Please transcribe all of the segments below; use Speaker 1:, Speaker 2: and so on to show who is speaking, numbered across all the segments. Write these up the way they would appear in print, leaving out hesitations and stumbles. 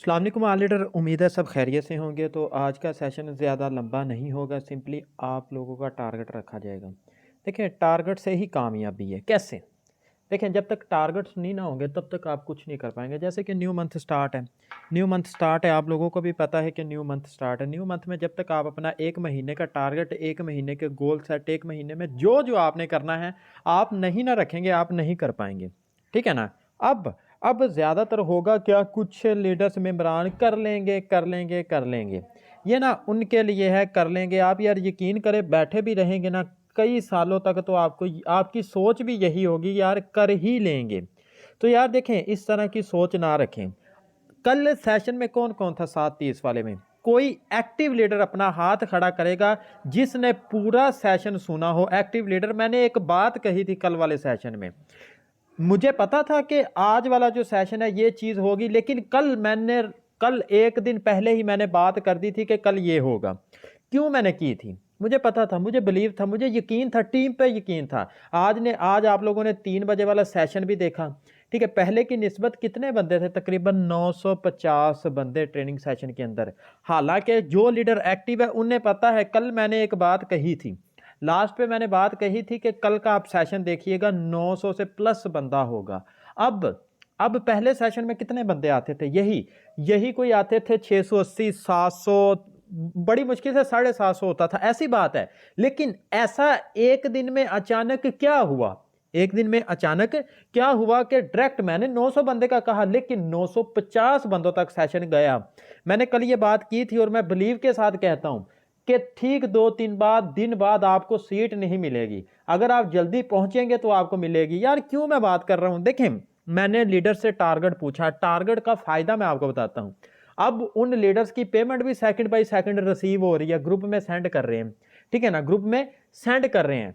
Speaker 1: अस्सलाम वालेकुम all leader, उम्मीद है सब खैरियत से होंगे। तो आज का सेशन ज़्यादा लंबा नहीं होगा, सिंपली आप लोगों का टारगेट रखा जाएगा। देखिए, टारगेट से ही कामयाबी है। कैसे? देखें, जब तक टारगेट्स नहीं ना होंगे तब तक आप कुछ नहीं कर पाएंगे। जैसे कि न्यू मंथ स्टार्ट है, आप लोगों को भी पता है कि न्यू मंथ स्टार्ट है। न्यू मंथ में जब तक आप अपना एक महीने का टारगेट, एक महीने के गोल सेट, एक महीने में जो जो आपने करना है आप नहीं ना रखेंगे, आप नहीं कर पाएंगे। ठीक है ना। अब ज़्यादातर होगा क्या, कुछ लीडर्स मेंबरान कर लेंगे कर लेंगे कर लेंगे, ये ना उनके लिए है। कर लेंगे आप यार, यकीन करें, बैठे भी रहेंगे ना कई सालों तक तो आपको, आपकी सोच भी यही होगी यार कर ही लेंगे। तो यार देखें, इस तरह की सोच ना रखें। कल सेशन में कौन कौन था 7:30 वाले में? कोई एक्टिव लीडर अपना हाथ खड़ा करेगा जिसने पूरा सेशन सुना हो। एक्टिव लीडर, मैंने एक बात कही थी कल वाले सेशन में, मुझे पता था कि आज वाला जो सेशन है ये चीज़ होगी, लेकिन कल एक दिन पहले ही मैंने बात कर दी थी कि कल ये होगा। क्यों मैंने की थी? मुझे पता था, मुझे बिलीव था, मुझे यकीन था, टीम पे यकीन था। आज आप लोगों ने 3 बजे वाला सेशन भी देखा। ठीक है, पहले की निस्बत कितने बंदे थे? तकरीबन 950 बंदे ट्रेनिंग सेशन के अंदर। हालांकि जो लीडर एक्टिव है उन्हें पता है, कल मैंने एक बात कही थी, लास्ट पे मैंने बात कही थी कि कल का आप सेशन देखिएगा 900 से प्लस बंदा होगा। अब पहले सेशन में कितने बंदे आते थे? यही कोई आते थे 680 700, बड़ी मुश्किल से 750 होता था, ऐसी बात है। लेकिन ऐसा एक दिन में अचानक क्या हुआ? एक दिन में अचानक क्या हुआ कि डायरेक्ट मैंने 900 बंदे का कहा, लेकिन 950 बंदों तक सेशन गया। मैंने कल ये बात की थी और मैं बिलीव के साथ कहता हूं कि ठीक 2-3 दिन बाद आपको सीट नहीं मिलेगी। अगर आप जल्दी पहुंचेंगे तो आपको मिलेगी। यार क्यों मैं बात कर रहा हूं? देखें, मैंने लीडर से टारगेट पूछा, टारगेट का फायदा मैं आपको बताता हूं। अब उन लीडर्स की पेमेंट भी सेकंड बाय सेकंड रिसीव हो रही है, ग्रुप में सेंड कर रहे हैं। ठीक है ना, ग्रुप में सेंड कर रहे हैं।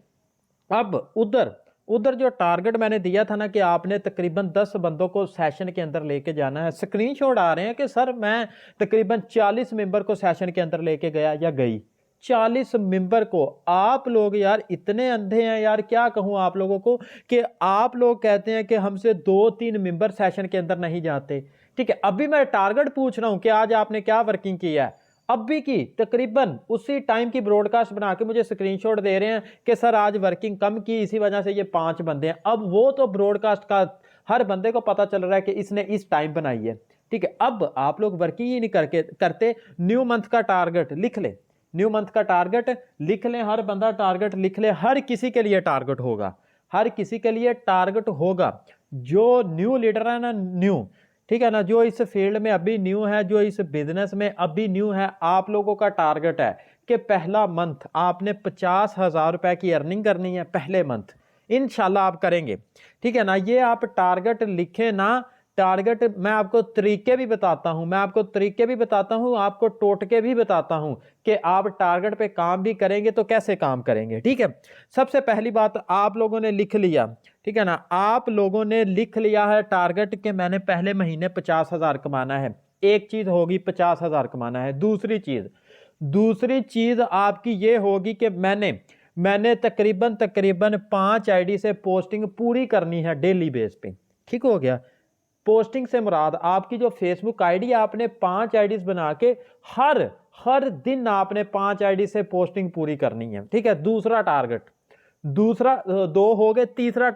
Speaker 1: अब उधर उधर जो टारगेट मैंने दिया था ना कि आपने तकरीबन 10 बंदों को सेशन के अंदर लेके जाना है, स्क्रीनशॉट आ रहे हैं कि सर मैं तकरीबन 40 मेंबर को सेशन के अंदर लेके गया या गई। 40 मेंबर को। आप लोग यार इतने अंधे हैं यार, क्या कहूं आप लोगों को, कि आप लोग कहते हैं कि हमसे 2-3 मेंबर सेशन के अंदर नहीं जाते। ठीक है, अभी मैं टारगेट पूछ रहा हूं कि आज आपने क्या वर्किंग किया है। अभी की तकरीबन उसी टाइम की ब्रॉडकास्ट बना के मुझे स्क्रीनशॉट दे रहे हैं कि सर आज वर्किंग कम की, इसी वजह से ये 5 बंदे हैं। अब वो तो ब्रॉडकास्ट का हर बंदे को पता चल रहा है कि इसने इस टाइम बनाई है। ठीक है, अब आप लोग वर्किंग ही नहीं करते। न्यू मंथ का टारगेट लिख ले, न्यू मंथ का टारगेट लिख लें, हर बंदा टारगेट लिख ले। हर किसी के लिए टारगेट होगा, हर किसी के लिए टारगेट होगा। जो न्यू लीडर है ना, न्यू, ठीक है ना, जो इस फील्ड में अभी न्यू है, जो इस बिजनेस में अभी न्यू है, आप लोगों का टारगेट है कि पहला मंथ आपने 50,000 रुपए की अर्निंग करनी है। पहले मंथ इंशाल्लाह आप करेंगे। ठीक है ना, ये आप टारगेट लिखें ना। टारगेट मैं आपको तरीके भी बताता हूं, आपको टोटके भी बताता हूं कि आप टारगेट पे काम भी करेंगे तो कैसे काम करेंगे। ठीक है, सबसे पहली बात आप लोगों ने लिख लिया। ठीक है ना, आप लोगों ने लिख लिया है टारगेट कि मैंने पहले महीने 50,000 कमाना है। एक चीज होगी 50,000 कमाना है। दूसरी चीज आपकी ये होगी कि मैंने तकरीबन तकरीबन 5 आईडी से पोस्टिंग पूरी करनी है डेली बेस पे। ठीक हो गया। पोस्टिंग से मुराद आपकी जो फेसबुक आईडी, आपने 5 आईडीज बना के हर हर दिन आपने 5 आईडी से पोस्टिंग पूरी करनी है। ठीक है, दूसरा टारगेट, दो हो गए। तीसरा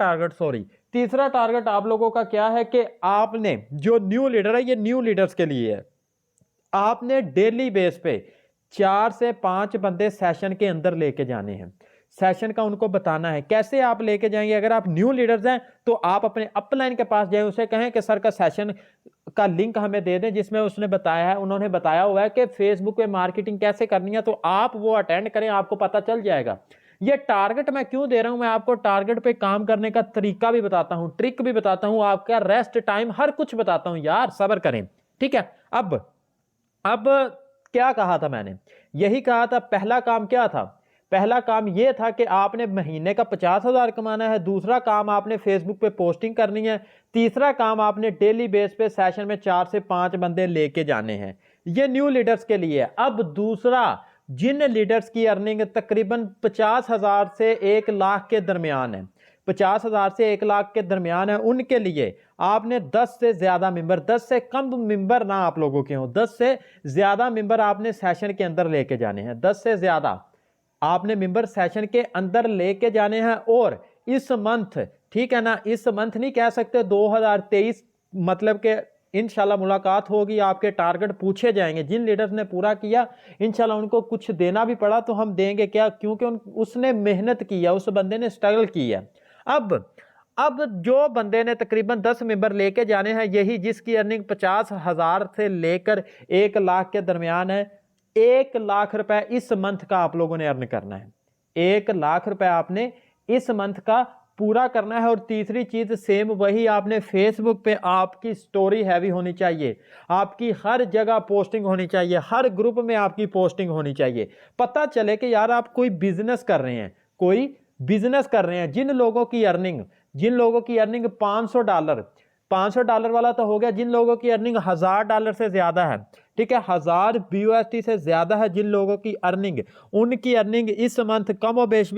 Speaker 1: टारगेट आप लोगों का क्या है कि आपने, जो न्यू लीडर है, ये न्यू लीडर्स के लिए है, आपने डेली बेस पे 4 से 5 बंदे सेशन के अंदर लेके जाने हैं। सेशन का उनको बताना है कैसे आप लेके जाएंगे। अगर आप न्यू लीडर्स हैं तो आप अपने अपलाइन के पास जाएं, उसे कहें कि सर का सेशन का लिंक हमें दे दें, जिसमें उन्होंने बताया हुआ है कि फेसबुक पे मार्केटिंग कैसे करनी है। तो आप वो अटेंड करें, आपको पता चल जाएगा। ये टारगेट मैं क्यों दे रहा हूं, मैं आपको टारगेट पे काम करने का तरीका भी बताता हूं, ट्रिक भी बताता हूं, आपका रेस्ट टाइम हर कुछ बताता हूं। यार सब्र करें। ठीक है, अब क्या कहा था मैंने? यही कहा था। पहला काम क्या था? पहला काम यह था कि आपने महीने का 50,000 कमाना है। दूसरा काम आपने फेसबुक पे पोस्टिंग करनी है। तीसरा काम आपने डेली बेस पे सेशन में 4 से 5 बंदे लेके जाने हैं। ये न्यू लीडर्स के लिए। अब दूसरा, जिन लीडर्स की अर्निंग तकरीबन 50,000 से 1 लाख के दरमियान है, 50,000 से 1 लाख के दरमियान है, उनके लिए आपने 10 से ज़्यादा मेंबर, 10 से कम मेंबर ना आप लोगों के हों, 10 से ज़्यादा मेंबर आपने सेशन के अंदर लेके जाने हैं, 10 से ज़्यादा आपने मेंबर सेशन के अंदर लेके जाने हैं। और इस मंथ, ठीक है ना, इस मंथ नहीं कह सकते 2023, मतलब के इंशाल्लाह मुलाकात होगी, आपके टारगेट पूछे जाएंगे। जिन लीडर्स ने पूरा किया इंशाल्लाह उनको कुछ देना भी पड़ा तो हम देंगे, क्या, क्योंकि उसने मेहनत की है, उस बंदे ने स्ट्रगल की है। अब जो बंदे ने तकरीबन 10 मेंबर लेके जाने हैं, यही जिसकी अर्निंग 50,000 से लेकर 1 लाख के दरमियान है, 1 लाख रुपए इस मंथ का आप लोगों ने अर्न करना है। 1 लाख रुपए आपने इस मंथ का पूरा करना है। और तीसरी चीज सेम वही, आपने फेसबुक पे आपकी स्टोरी हैवी होनी चाहिए, आपकी हर जगह पोस्टिंग होनी चाहिए, हर ग्रुप में आपकी पोस्टिंग होनी चाहिए। पता चले कि यार आप कोई बिजनेस कर रहे हैं, कोई बिजनेस कर रहे हैं। जिन लोगों की अर्निंग $500 वाला तो हो गया, जिन लोगों की अर्निंग $1,000 से ज्यादा है, ठीक है, 1000 BUSD से ज्यादा है जिन लोगों की अर्निंग, उनकी अर्निंग इस मंथ कमोबेश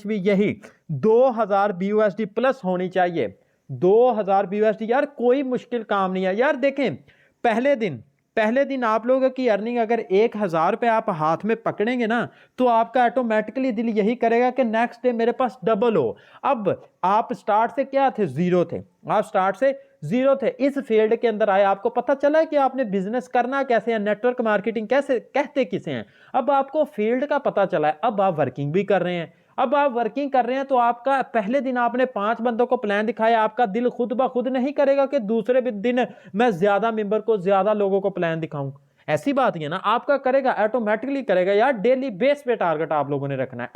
Speaker 1: भी यही 2000 BUSD प्लस होनी चाहिए। 2000 BUSD, यार कोई मुश्किल काम नहीं है यार। देखें, पहले दिन आप लोगों की अर्निंग अगर 1000 रुपये आप हाथ में पकड़ेंगे ना, तो आपका ऑटोमेटिकली दिल यही करेगा कि नेक्स्ट डे मेरे पास डबल हो। अब आप स्टार्ट से क्या थे, जीरो थे, आप स्टार्ट से जीरो थे, इस फील्ड के अंदर आए, आपको पता चला है कि आपने बिजनेस करना कैसे है, नेटवर्क मार्केटिंग कैसे कहते किसे हैं, अब आपको फील्ड का पता चला है। अब आप वर्किंग भी कर रहे हैं, तो आपका पहले दिन आपने 5 बंदों को प्लान दिखाया, आपका दिल खुद ब खुद नहीं करेगा कि दूसरे दिन मैं ज्यादा मेंबर को, ज्यादा लोगों को प्लान दिखाऊं। ऐसी बात ही है ना, आपका करेगा, ऑटोमेटिकली करेगा यार। डेली बेस पे टारगेट आप लोगों ने रखना है।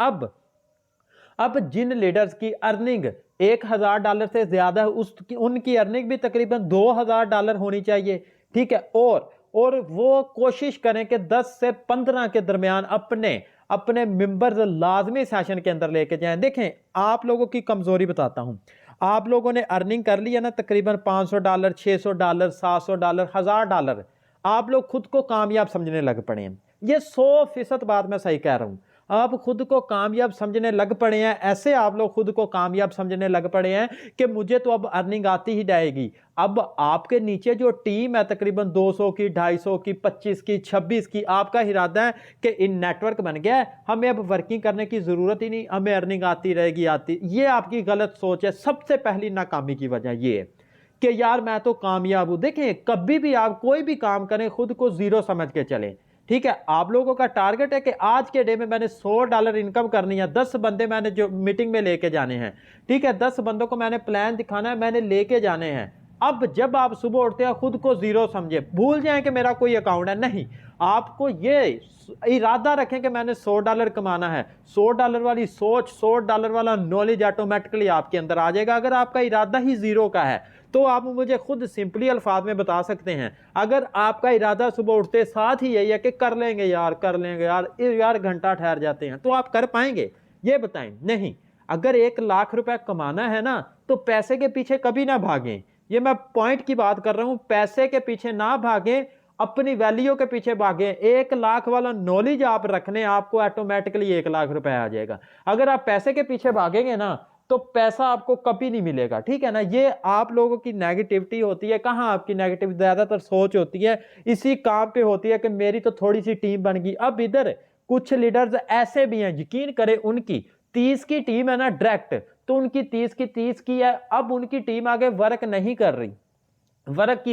Speaker 1: अब जिन लीडर्स की अर्निंग $1000 से ज्यादा है, उनकी अर्निंग भी तकरीबन $2000 होनी चाहिए, ठीक है। और वो कोशिश करें कि 10 से 15 के दरमियान अपने मेंबर्स लाजमी सेशन के अंदर लेके जाएं। देखें, आप लोगों की कमजोरी बताता हूं, आप लोगों ने अर्निंग कर ली है ना तकरीबन $500, $600, $700, $1000, आप लोग खुद को कामयाब समझने लग पड़े हैं। ये 100% बात मैं सही कह रहा हूं, आप खुद को कामयाब समझने लग पड़े हैं। ऐसे आप लोग खुद को कामयाब समझने लग पड़े हैं कि मुझे तो अब अर्निंग आती ही जाएगी। अब आपके नीचे जो टीम है तकरीबन 200 की, 250 की, 25 की, 26 की, आपका इरादा है कि इन नेटवर्क बन गया है, हमें अब वर्किंग करने की जरूरत ही नहीं, हमें अर्निंग आती रहेगी, ये आपकी गलत सोच है। सबसे पहली नाकामी की वजह ये है कि यार मैं तो कामयाब हूं। देखें, कभी भी आप कोई भी काम करें, खुद को जीरो समझ के चलें, ठीक है। आप लोगों का टारगेट है कि आज के डे में मैंने $100 इनकम करनी है, 10 बंदे मैंने जो मीटिंग में लेके जाने हैं, ठीक है, 10 बंदों को मैंने प्लान दिखाना है, मैंने लेके जाने हैं। अब जब आप सुबह उठते हैं, खुद को जीरो समझे, भूल जाएं कि मेरा कोई अकाउंट है, नहीं, आपको ये इरादा रखें कि मैंने $100 कमाना है। $100 वाली सोच, $100 वाला नॉलेज ऑटोमेटिकली आपके अंदर आ जाएगा। अगर आपका इरादा ही जीरो का है तो आप मुझे खुद सिंपली अल्फाज में बता सकते हैं, अगर आपका इरादा सुबह उठते साथ ही यही है कि कर लेंगे यार घंटा ठहर जाते हैं, तो आप कर पाएंगे? ये बताएं। नहीं, अगर 1 लाख रुपए कमाना है ना, तो पैसे के पीछे कभी ना भागें। ये मैं पॉइंट की बात कर रहा हूं, पैसे के पीछे ना भागें, अपनी वैल्यू के पीछे भागें। 1 लाख वाला नॉलेज आप रखने, आपको ऑटोमेटिकली 1 लाख रुपए आ जाएगा। अगर आप पैसे के पीछे भागेंगे ना, तो पैसा आपको कभी नहीं मिलेगा, ठीक है ना। ये आप लोगों की नेगेटिविटी होती है। कहां आपकी नेगेटिव, ज्यादातर सोच होती है इसी काम पे होती है कि मेरी तो थोड़ी सी टीम बन गई। अब इधर कुछ लीडर्स ऐसे भी हैं, यकीन करें, उनकी 30 की टीम है ना डायरेक्ट, तो उनकी 30 की है। अब उनकी टीम आगे वर्क नहीं कर रही, वर्क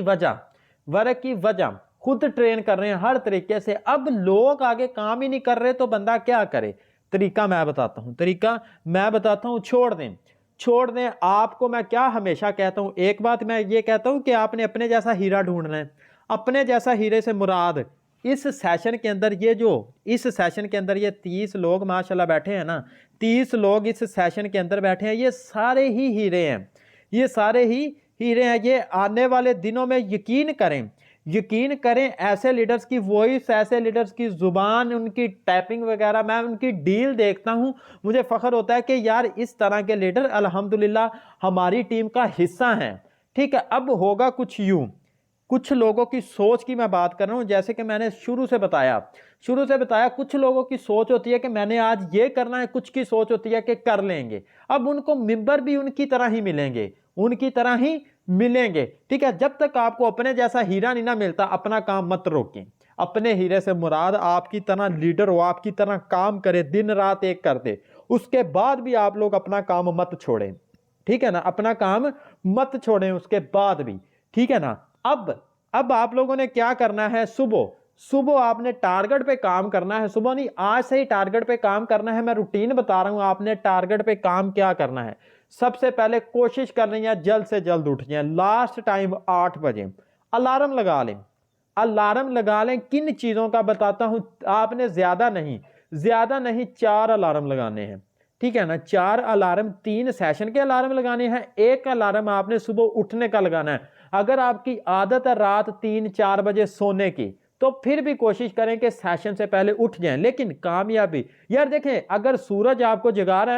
Speaker 1: की वजह खुद ट्रेन कर रहे हैं हर तरीके से। अब लोग आगे काम ही नहीं कर रहे, तो बंदा क्या करे? तरीका मैं बताता हूं, छोड़ दें। आपको मैं क्या हमेशा कहता हूं, एक बात मैं ये कहता हूं कि आपने अपने जैसा हीरा ढूंढना है। अपने जैसा हीरे से मुराद इस सेशन के अंदर ये 30 लोग माशाल्लाह बैठे हैं ना, 30 लोग इस सेशन के अंदर बैठे हैं, ये सारे ही हीरे हैं, ये आने वाले दिनों में यकीन करें ऐसे लीडर्स की वॉइस, ऐसे लीडर्स की जुबान, उनकी टाइपिंग वगैरह, मैं उनकी डील देखता हूं, मुझे फख्र होता है कि यार इस तरह के लीडर अल्हम्दुलिल्लाह हमारी टीम का हिस्सा हैं, ठीक है। अब होगा कुछ यूं, कुछ लोगों की सोच की मैं बात कर रहा हूं, जैसे कि मैंने शुरू से बताया कुछ लोगों की सोच होती है कि मैंने आज ये करना है, कुछ की सोच होती है कि कर लेंगे। अब उनको मेंबर भी उनकी तरह ही मिलेंगे, ठीक है। जब तक आपको अपने जैसा हीरा नहीं ना मिलता, अपना काम मत रोकें। अपने हीरे से मुराद आपकी तरह लीडर हो, आपकी तरह काम करे, दिन रात एक कर दे, उसके बाद भी आप लोग अपना काम मत छोड़ें, ठीक है ना, अपना काम मत छोड़ें उसके बाद भी, ठीक है ना। अब आप लोगों ने क्या करना है, सुबह सुबह आपने टारगेट पे काम करना है, सुबह नहीं आज से ही टारगेट पे काम करना है। मैं रूटीन बता रहा हूं, आपने टारगेट पे काम क्या करना है। सबसे पहले कोशिश करनी है जल्द से जल्द उठ जाए, लास्ट टाइम 8 बजे अलार्म लगा लें, किन चीजों का बताता हूं, आपने ज्यादा नहीं 4 अलार्म लगाने हैं, ठीक है ना। 4 अलार्म, 3 सेशन के अलार्म लगाने हैं, एक अलार्म आपने सुबह उठने का लगाना है। अगर आपकी आदत है रात 3-4 बजे सोने की, तो फिर भी कोशिश करें कि सेशन से पहले उठ जाएं। लेकिन कामयाबी, यार देखें, अगर सूरज आपको जगा रहा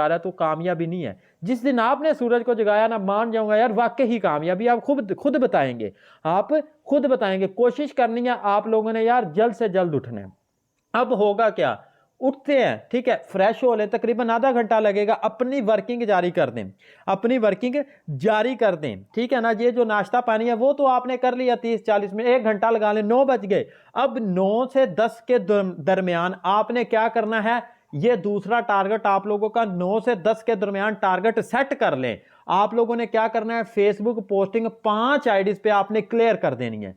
Speaker 1: है तो कामयाबी नहीं है। जिस दिन आपने सूरज को जगाया ना, मान जाऊंगा यार वाकई ही कामयाबी, आप खुद बताएंगे, कोशिश करनी है आप लोगों ने यार जल्द से जल्द उठना है। अब होगा क्या, उठते हैं, ठीक है, फ्रेश हो ले, तकरीबन आधा घंटा लगेगा, अपनी वर्किंग जारी कर दें, ठीक है ना। ये जो नाश्ता पानी है वो तो आपने कर लिया 30-40 मिनट, 1 घंटा लगा लें, 9 बज गए। अब 9 से 10 के दरमियान आपने क्या करना है, ये दूसरा टारगेट आप लोगों का 9 से 10 के दरमियान टारगेट सेट कर लें। आप लोगों ने क्या करना है, फेसबुक पोस्टिंग 5 आईडीज पे आपने क्लियर कर देनी है,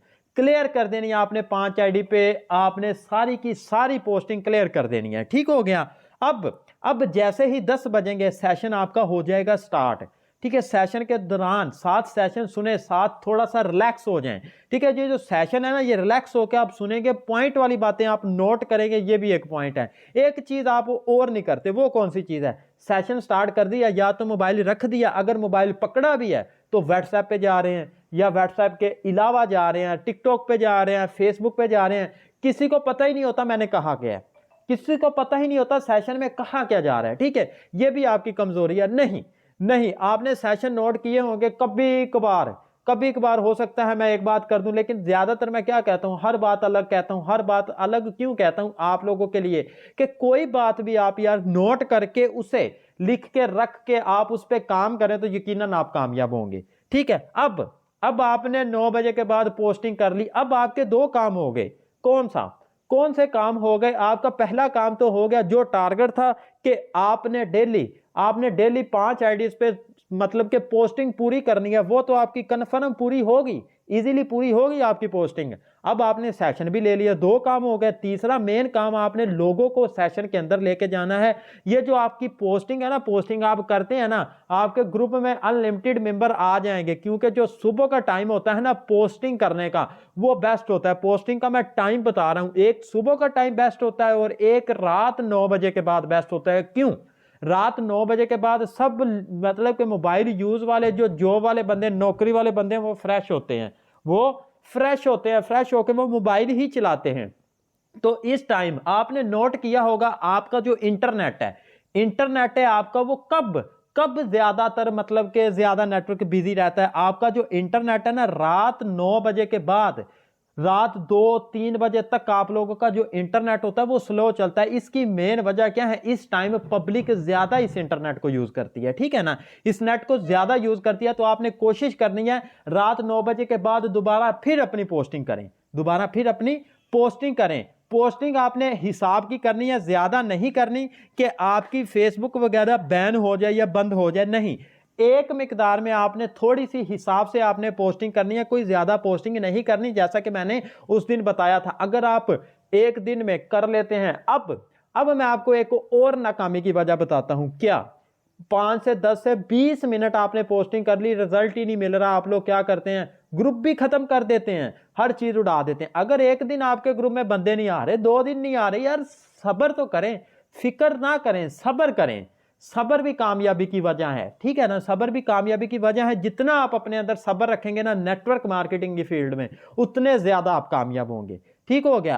Speaker 1: आपने 5 आईडी पे आपने सारी की सारी पोस्टिंग क्लियर कर देनी है, ठीक हो गया। अब जैसे ही 10 बजेंगे सेशन आपका हो जाएगा स्टार्ट, ठीक है। सेशन के दौरान 7 सेशन सुने, 7 थोड़ा सा रिलैक्स हो जाएं, ठीक है। ये जो सेशन है ना, ये रिलैक्स होकर आप सुनेंगे, पॉइंट वाली बातें आप नोट करेंगे, ये भी एक पॉइंट है। एक चीज आप और नहीं करते, वो कौन सी चीज है, सेशन स्टार्ट कर दिया, या तो मोबाइल रख दिया, अगर मोबाइल पकड़ा भी है तो व्हाट्सएप पे जा रहे हैं, या व्हाट्सएप के अलावा जा रहे हैं, टिकटॉक पे जा रहे हैं, फेसबुक पे जा रहे हैं, किसी को पता ही नहीं होता मैंने कहा क्या है, किसी को पता ही नहीं होता सेशन में कहा क्या जा रहा है, ठीक है। ये भी आपकी कमजोरी है। नहीं आपने सेशन नोट किए होंगे, कभी कभार हो सकता है मैं एक बात कर दूं, लेकिन ज्यादातर मैं क्या कहता हूं, हर बात अलग कहता हूं। हर बात अलग क्यों कहता हूं, आप लोगों के लिए, कि कोई बात भी आप यार नोट करके उसे लिख के रख के आप उस पर काम करें तो यकीनन आप कामयाब होंगे, ठीक है। अब आपने 9 बजे के बाद पोस्टिंग कर ली, अब आपके 2 काम हो गए। कौन से काम हो गए, आपका पहला काम तो हो गया, जो टारगेट था कि आपने डेली 5 आईडीज पे मतलब कि पोस्टिंग पूरी करनी है, वो तो आपकी कन्फर्म पूरी होगी, इजीली पूरी होगी आपकी पोस्टिंग। अब आपने सेशन भी ले लिया, 2 काम हो गए। तीसरा मेन काम, आपने लोगों को सेशन के अंदर लेके जाना है। ये जो आपकी पोस्टिंग है ना, पोस्टिंग आप करते हैं ना, आपके ग्रुप में अनलिमिटेड मेंबर आ जाएंगे, क्योंकि जो सुबह का टाइम होता है ना पोस्टिंग करने का, वो बेस्ट होता है। पोस्टिंग का मैं टाइम बता रहा हूं, एक सुबह का टाइम बेस्ट होता है और एक रात 9 बजे के बाद बेस्ट होता है। क्यों, रात 9 बजे के बाद सब मतलब कि मोबाइल यूज वाले, जो जॉब वाले बंदे, नौकरी वाले बंदे, वो फ्रेश होते हैं, फ्रेश होकर वो मोबाइल ही चलाते हैं। तो इस टाइम आपने नोट किया होगा, आपका जो इंटरनेट है आपका, वो कब ज्यादातर मतलब कि ज्यादा नेटवर्क बिजी रहता है। आपका जो इंटरनेट है ना, रात 9 बजे के बाद रात 2-3 बजे तक आप लोगों का जो इंटरनेट होता है वो स्लो चलता है। इसकी मेन वजह क्या है, इस टाइम पब्लिक ज्यादा इस इंटरनेट को यूज करती है, ठीक है ना, इस नेट को ज्यादा यूज करती है। तो आपने कोशिश करनी है रात 9 बजे के बाद दोबारा फिर अपनी पोस्टिंग करें। पोस्टिंग आपने हिसाब की करनी है, ज्यादा नहीं करनी कि आपकी फेसबुक वगैरह बैन हो जाए या बंद हो जाए, नहीं, एक मिकदार में आपने थोड़ी सी हिसाब से आपने पोस्टिंग करनी है, कोई ज्यादा पोस्टिंग नहीं करनी, जैसा कि मैंने उस दिन बताया था। अगर आप एक दिन में कर लेते हैं, अब मैं आपको एक और नाकामी की वजह बताता हूं। क्या, 5 से 10 से 20 मिनट आपने पोस्टिंग कर ली, रिजल्ट ही नहीं मिल रहा, आप लोग क्या करते हैं, ग्रुप भी खत्म कर देते हैं, हर चीज उड़ा देते हैं। अगर एक दिन आपके ग्रुप में बंदे नहीं आ रहे, 2 दिन नहीं आ रहे, यार सब्र तो करें, फिक्र ना करें, सब्र करें। सब्र भी कामयाबी की वजह है, ठीक है ना, सब्र भी कामयाबी की वजह है। जितना आप अपने अंदर सब्र रखेंगे ना नेटवर्क मार्केटिंग की फील्ड में, उतने ज्यादा आप कामयाब होंगे, ठीक हो गया।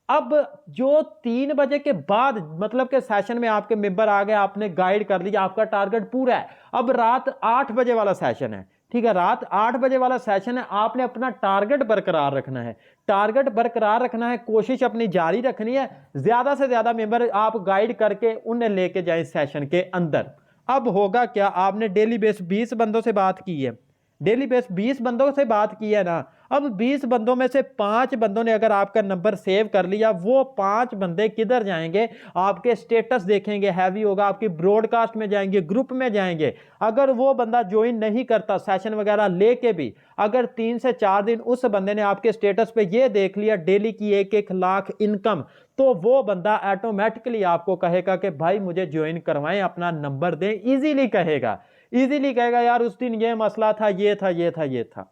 Speaker 1: अब जो 3 बजे के बाद मतलब के सेशन में आपके मेंबर आ गए, आपने गाइड कर लिया, आपका टारगेट पूरा है। अब रात 8 बजे वाला सेशन है, ठीक है, रात 8 बजे वाला सेशन है, आपने अपना टारगेट बरकरार रखना है, टारगेट बरकरार रखना है, कोशिश अपनी जारी रखनी है, ज्यादा से ज्यादा मेंबर आप गाइड करके उन्हें लेके जाए सेशन के अंदर। अब होगा क्या, आपने डेली बेस 20 बंदों से बात की है, डेली बेस 20 बंदों से बात की है ना, अब 20 बंदों में से 5 बंदों ने अगर आपका नंबर सेव कर लिया, वो 5 बंदे किधर जाएंगे, आपके स्टेटस देखेंगे, हैवी होगा, आपकी ब्रॉडकास्ट में जाएंगे, ग्रुप में जाएंगे। अगर वो बंदा ज्वाइन नहीं करता सेशन वगैरह लेके भी, अगर 3 से 4 दिन उस बंदे ने आपके स्टेटस पे ये देख लिया डेली की 1-1 लाख इनकम, तो वो बंदा ऑटोमेटिकली आपको कहेगा कि भाई मुझे ज्वाइन करवाएं, अपना नंबर दें, इजीली कहेगा, इजीली कहेगा यार उस दिन ये मसला था, ये था, ये था, ये था।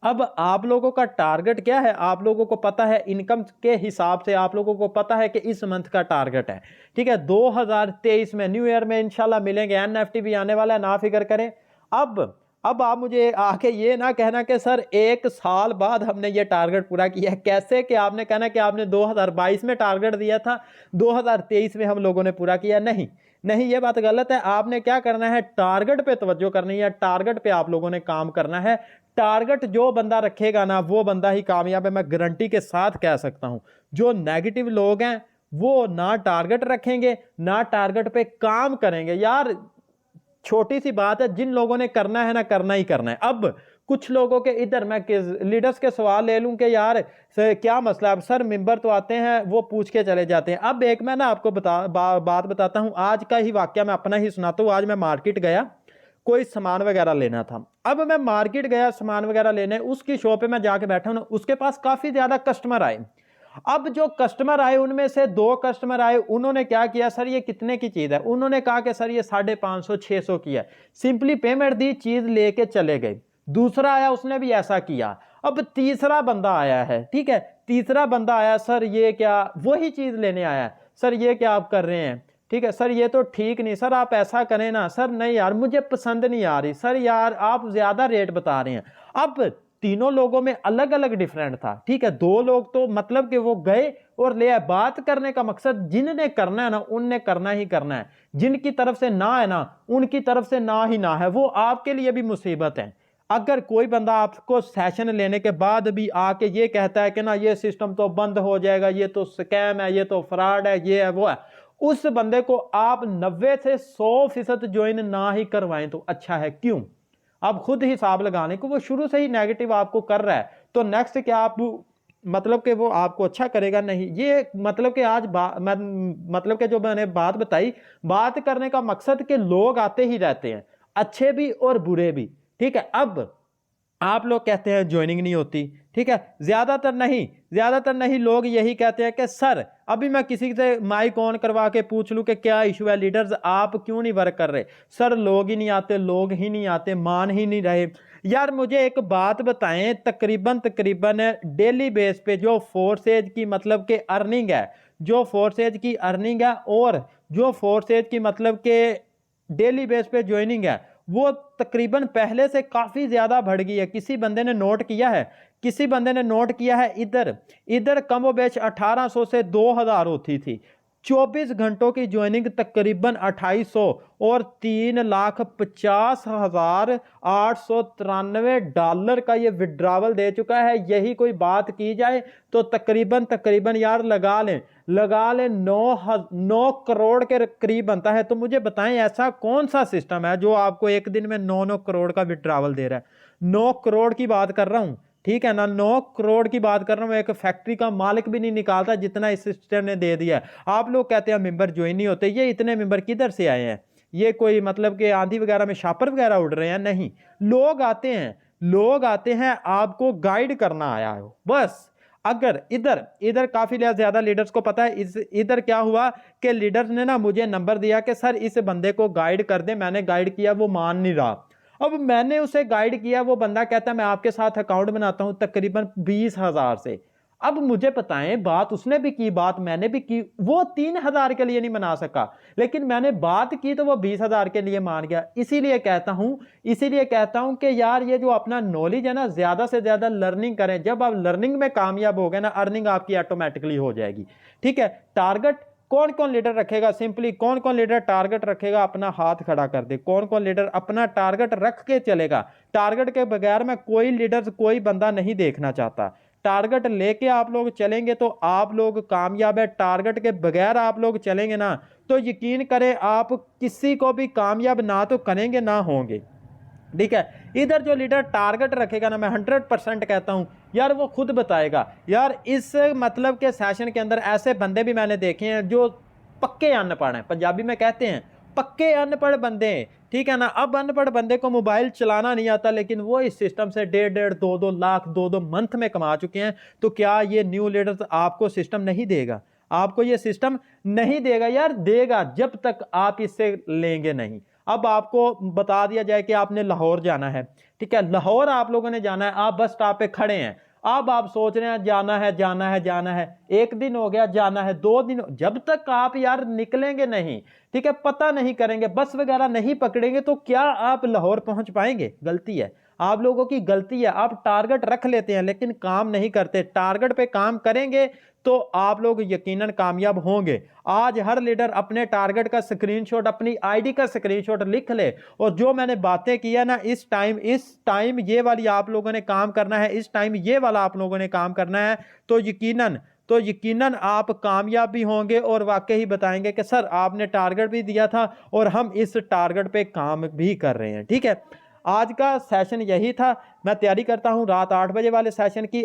Speaker 1: अब आप लोगों का टारगेट क्या है, आप लोगों को पता है, इनकम के हिसाब से आप लोगों को पता है कि इस मंथ का टारगेट है, ठीक है। 2023 में न्यू ईयर में इंशाल्लाह मिलेंगे, एनएफटी भी आने वाला है, ना फिक्र करें। अब आप मुझे आके ये ना कहना कि सर 1 साल बाद हमने ये टारगेट पूरा किया है। कैसे कि आपने कहना कि आपने 2022 में टारगेट दिया था, 2023 में हम लोगों ने पूरा किया, नहीं नहीं, ये बात गलत है। आपने क्या करना है, टारगेट पे तवज्जो करनी है, टारगेट पे आप लोगों ने काम करना है। टारगेट जो बंदा रखेगा ना, वो बंदा ही कामयाब है, मैं गारंटी के साथ कह सकता हूं। जो नेगेटिव लोग हैं वो ना टारगेट रखेंगे, ना टारगेट पे काम करेंगे। यार छोटी सी बात है, जिन लोगों ने करना है ना, करना ही करना है। अब कुछ लोगों के इधर मैं लीडर्स के सवाल ले लूं कि यार क्या मसला है, सर मेंबर तो आते हैं वो पूछ के चले जाते हैं। अब एक मैं ना आपको बात बताता हूं, आज का ही वाकया मैं अपना ही सुनाता हूं। आज मैं मार्केट गया, कोई सामान वगैरह लेना था। अब मैं मार्केट गया सामान वगैरह लेने, उसकी शॉप पे मैं जाके बैठा हूं, उसके पास काफी ज्यादा कस्टमर आए। अब जो कस्टमर आए उनमें से 2 कस्टमर आए, उन्होंने क्या किया, सर ये कितने की चीज है, उन्होंने कहा कि सर ये 550-600 की है, सिंपली पेमेंट दी, चीज लेके चले गए। दूसरा आया, उसने भी ऐसा किया। अब तीसरा बंदा आया है, ठीक है, तीसरा बंदा आया, सर ये क्या, वही चीज लेने आया, सर ये क्या आप कर रहे हैं, ठीक है सर ये तो ठीक नहीं, सर आप ऐसा करें ना, सर नहीं यार मुझे पसंद नहीं आ रही, सर यार आप ज्यादा रेट बता रहे हैं। अब तीनों लोगों में अलग अलग डिफरेंट था, ठीक है। 2 लोग तो मतलब कि वो गए और ले आए। बात करने का मकसद, जिनने करना है ना उनने करना ही करना है, जिनकी तरफ से ना है ना उनकी तरफ से ना ही ना है, वो आपके लिए भी मुसीबत है। अगर कोई बंदा आपको सेशन लेने के बाद भी आके ये कहता है कि ना ये सिस्टम तो बंद हो जाएगा, ये तो स्कैम है, ये तो फ्रॉड है, ये है वो है, उस बंदे को आप 90 से 100% ज्वाइन ना ही करवाएं तो अच्छा है। क्यों, आप खुद हिसाब लगाने को, वो शुरू से ही नेगेटिव आपको कर रहा है, तो नेक्स्ट क्या आप मतलब कि वो आपको अच्छा करेगा नहीं। ये मतलब कि आज मतलब कि जो मैंने बात बताई, बात करने का मकसद कि लोग आते ही रहते हैं, अच्छे भी और बुरे भी, ठीक है। अब आप लोग कहते हैं ज्वाइनिंग नहीं होती, ठीक है, ज्यादातर नहीं लोग यही कहते हैं कि सर अभी मैं किसी से माइक ऑन करवा के पूछ लूं कि क्या इशू है लीडर्स, आप क्यों नहीं वर्क कर रहे, सर लोग ही नहीं आते, लोग ही नहीं आते, मान ही नहीं रहे। यार मुझे एक बात बताएं, तकरीबन डेली बेस पे जो फोर्सेज की मतलब के अर्निंग है, जो फोर्सेज की अर्निंग है और जो फोर्सेज की मतलब के डेली बेस पे ज्वाइनिंग है, वो तकरीबन पहले से काफी ज्यादा बढ़ गई है। किसी बंदे ने नोट किया है, इधर कमोबेश 1800 से 2000 होती थी, 24 घंटों की ज्वाइनिंग तकरीबन 2800 और $3,50,893 का ये विड्रावल दे चुका है। यही कोई बात की जाए तो तकरीबन यार लगा लें 9 करोड़ के करीब बनता है। तो मुझे बताएं ऐसा कौन सा सिस्टम है जो आपको एक दिन में 9 करोड़ का विड्रावल दे रहा है। 9 करोड़ की बात कर रहा हूं, ठीक है ना, 9 करोड़ की बात कर रहा हूं। एक फैक्ट्री का मालिक भी नहीं निकालता जितना इस सिस्टम ने दे दिया है। आप लोग कहते हैं मेंबर ज्वाइन नहीं होते, ये इतने मेंबर किधर से आए हैं, ये कोई मतलब कि आंधी वगैरह में शापर वगैरह उड़ रहे हैं, नहीं, लोग आते हैं आपको गाइड करना आया हो बस। अगर इधर काफी ज्यादा लीडर्स को पता है, इधर क्या हुआ कि लीडर्स ने ना मुझे नंबर दिया कि सर इस बंदे को गाइड कर दे, मैंने गाइड किया, वो मान नहीं रहा। अब मैंने उसे गाइड किया, वो बंदा कहता है मैं आपके साथ अकाउंट बनाता हूं तकरीबन 20,000 से। अब मुझे बताएं, बात उसने भी की, बात मैंने भी की, वो 3,000 के लिए नहीं बना सका, लेकिन मैंने बात की तो वो 20,000 के लिए मान गया। इसीलिए कहता हूं कि यार ये जो अपना नॉलेज है ना, ज्यादा से ज्यादा लर्निंग करें। जब आप लर्निंग में कामयाब हो गए ना, अर्निंग आपकी ऑटोमेटिकली हो जाएगी, ठीक है। कौन कौन लीडर रखेगा, सिंपली कौन कौन लीडर टारगेट रखेगा, अपना हाथ खड़ा कर दे। कौन कौन लीडर अपना टारगेट रख के चलेगा। टारगेट के बगैर में कोई लीडर कोई बंदा नहीं देखना चाहता। टारगेट लेके आप लोग चलेंगे तो आप लोग कामयाब है। टारगेट के बगैर आप लोग चलेंगे ना तो यकीन करें आप किसी को भी कामयाब ना तो करेंगे ना होंगे। ठीक है, इधर जो लीडर टारगेट रखेगा ना, मैं 100% कहता हूं यार वो खुद बताएगा। यार इस मतलब के सेशन के अंदर ऐसे बंदे भी मैंने देखे हैं जो पक्के अनपढ़ हैं, पंजाबी में कहते हैं पक्के अनपढ़ बंदे हैं। ठीक है ना, अब अनपढ़ बंदे को मोबाइल चलाना नहीं आता लेकिन वो इस सिस्टम से 1.5 2 लाख 2 मंथ में कमा चुके हैं। तो क्या ये न्यू लीडर आपको सिस्टम नहीं देगा? आपको ये सिस्टम नहीं देगा यार, देगा जब तक आप इससे लेंगे नहीं। अब आपको बता दिया जाए कि आपने लाहौर जाना है। ठीक है, लाहौर आप लोगों ने जाना है, आप बस स्टॉप पे खड़े हैं। अब आप सोच रहे हैं जाना है जाना है जाना है, 1 दिन हो गया, जाना है 2 दिन, जब तक आप यार निकलेंगे नहीं, ठीक है, पता नहीं करेंगे, बस वगैरह नहीं पकड़ेंगे तो क्या आप लाहौर पहुंच पाएंगे? गलती है, आप लोगों की गलती है। आप टारगेट रख लेते हैं लेकिन काम नहीं करते। टारगेट पे काम करेंगे तो आप लोग यकीनन कामयाब होंगे। आज हर लीडर अपने टारगेट का स्क्रीनशॉट, अपनी आईडी का स्क्रीनशॉट लिख ले और जो मैंने बातें किया ना, इस टाइम ये वाली आप लोगों ने काम करना है, इस टाइम ये वाला आप लोगों ने काम करना है, तो यकीनन आप कामयाब भी होंगे और वाकई ही बताएंगे कि सर आपने टारगेट भी दिया था और हम इस टारगेट पे काम भी कर रहे हैं। ठीक है, आज का सेशन यही था। मैं तैयारी करता हूं रात 8 बजे वाले सेशन की।